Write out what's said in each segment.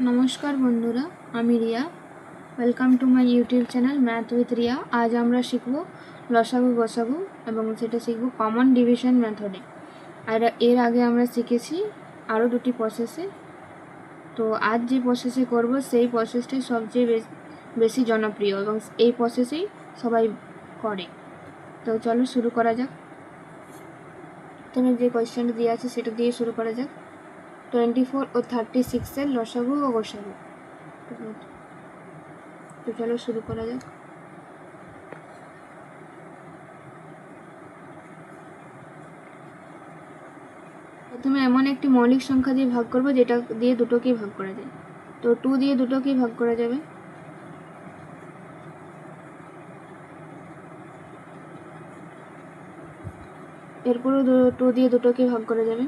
নমস্কার বন্ধুরা, আমি Riya. Welcome to my YouTube channel math with Riya. আজ আমরা শিখব লসাগু গসাগু এবং সেটা শিখব কমন ডিভিশন মেথডে। আর এর আগে আমরা শিখেছি আরও দুটি প্রসেসে। তো আজ যে প্রসেসে করব সেই প্রসেসটাই সবচেয়ে বেশি জনপ্রিয় এবং এই প্রসেসেই সবাই করে। তো চলো শুরু করা যাক। তুমি যে কোয়েশ্চেনটা দিয়ে আছে সেটা দিয়ে শুরু করা যাক। 24 ও 36 লসাগু ও গসাগু। তো চলো শুরু করা যাক। প্রথমে এমন একটি মৌলিক সংখ্যা দিয়ে ভাগ করব যেটা দিয়ে দুটোকেই ভাগ করা যায়। তো 2 দিয়ে দুটোকেই ভাগ করা যাবে। এরপরও 2 দিয়ে দুটোকেই ভাগ করা যাবে।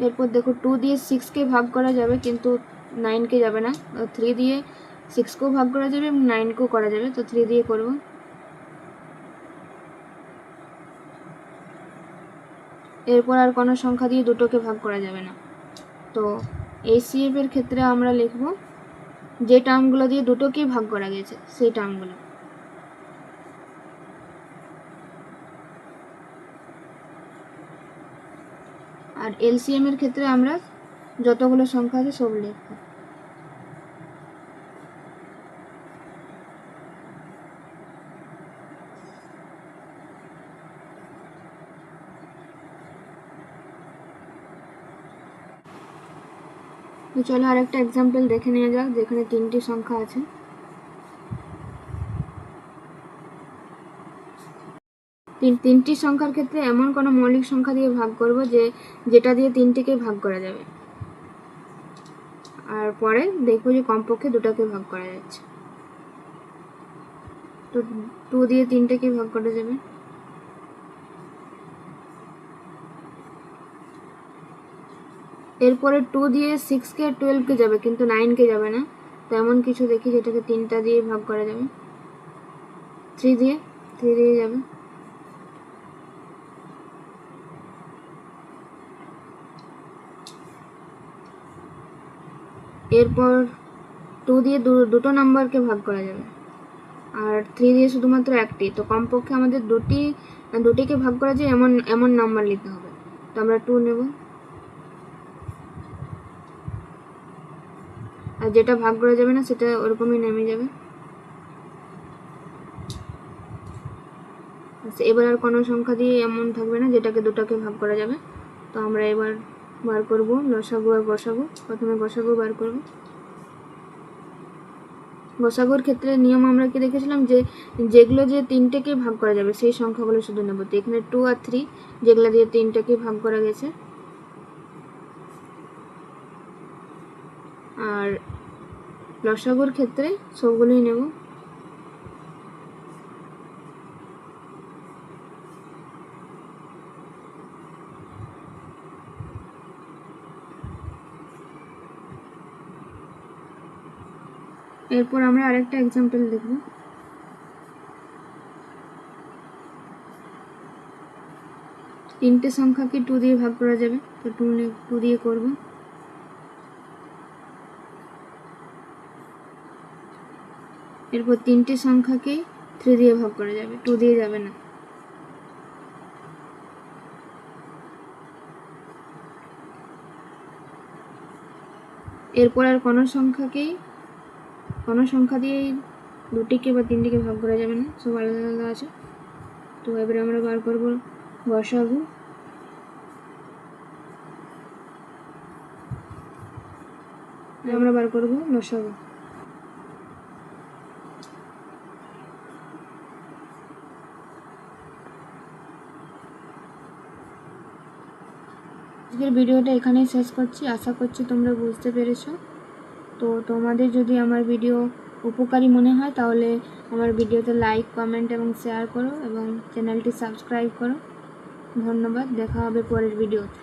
এরপর দেখো 2 দিয়ে 6কে ভাগ করা যাবে কিন্তু 9কে যাবে না। 3 দিয়ে 6কেও ভাগ করা যাবে এবং 9কেও করা যাবে। তো 3 দিয়ে করব। এরপর আর কোনো সংখ্যা দিয়ে দুটোকে ভাগ করা যাবে না। তো HCF এর ক্ষেত্রে আমরা লিখব যে টার্মগুলো দিয়ে দুটোকেই ভাগ করা গেছে সেই টার্মগুলো। আর LCM এর ক্ষেত্রে আমরা যতগুলো সংখ্যা আছে সব লিখব। তো চলো আরেকটা এক্সাম্পল দেখে নেওয়া যাক যেখানে 3টি সংখ্যা আছে। তিনটি সংখ্যার ক্ষেত্রে এমন কোনো মৌলিক সংখ্যা দিয়ে ভাগ করব যেটা দিয়ে 3টিকে ভাগ করা যাবে, আর পরে দেখবো যে কমপক্ষে দুটোকে ভাগ করা যাচ্ছে। তো 2 দিয়ে 3টাকে ভাগ করা যাবে। এরপরে 2 দিয়ে 6কে 12কে যাবে কিন্তু 9কে যাবে না। তো এমন কিছু দেখি যেটাকে 3টা দিয়ে ভাগ করা যাবে। 3 দিয়ে যাবে। এরপর 2 দিয়ে দুটো নাম্বারকে ভাগ করা যাবে, আর 3 দিয়ে শুধুমাত্র একটি। তো কমপক্ষে আমাদের দুটিকে ভাগ করা যায় এমন নাম্বার নিতে হবে। তো আমরা 2 নেব, আর যেটা ভাগ করা যাবে না সেটা ওরকমই নেমে যাবে। আচ্ছা, এবার আর কোনো সংখ্যা দিয়ে এমন থাকবে না যেটাকে দুটোকে ভাগ করা যাবে। তো আমরা এবার বার করব লসাগু আর গসাগু। প্রথমে গসাগু বার করব। গসাগুর ক্ষেত্রে নিয়ম আমরা কি দেখেছিলাম যেগুলো দিয়ে 3টেকে ভাগ করা যাবে সেই সংখ্যাগুলো শুধু নেব। তো এখানে 2 আর 3 যেগুলো দিয়ে 3টাকে ভাগ করা গেছে, আর লসাগুর ক্ষেত্রে সবগুলোই নেব। এরপর আমরা আরেকটা এক্সাম্পল দেখব। তিনটে সংখ্যাকে 2 দিয়ে ভাগ করা যাবে। তো 2 দিয়ে করব। এরপর 3টে সংখ্যাকে 3 দিয়ে ভাগ করা যাবে, 2 দিয়ে যাবে না। এরপর আর কোনো সংখ্যা দিয়ে দুটিকে বা 3টিকে ভাগ করা যাবে না, সব আলাদা আলাদা আছে। তো এবারে আমরা বার করব গসাগু। আমরা বার করব লসাগু। আজকের ভিডিওটা এখানেই শেষ করছি। আশা করছি তোমরা বুঝতে পেরেছো। তো তোমাদের যদি আমার ভিডিও উপকারী মনে হয় তাহলে আমার ভিডিওতে লাইক, কমেন্ট এবং শেয়ার করো এবং চ্যানেলটি সাবস্ক্রাইব করো। ধন্যবাদ। দেখা হবে পরের ভিডিওতে।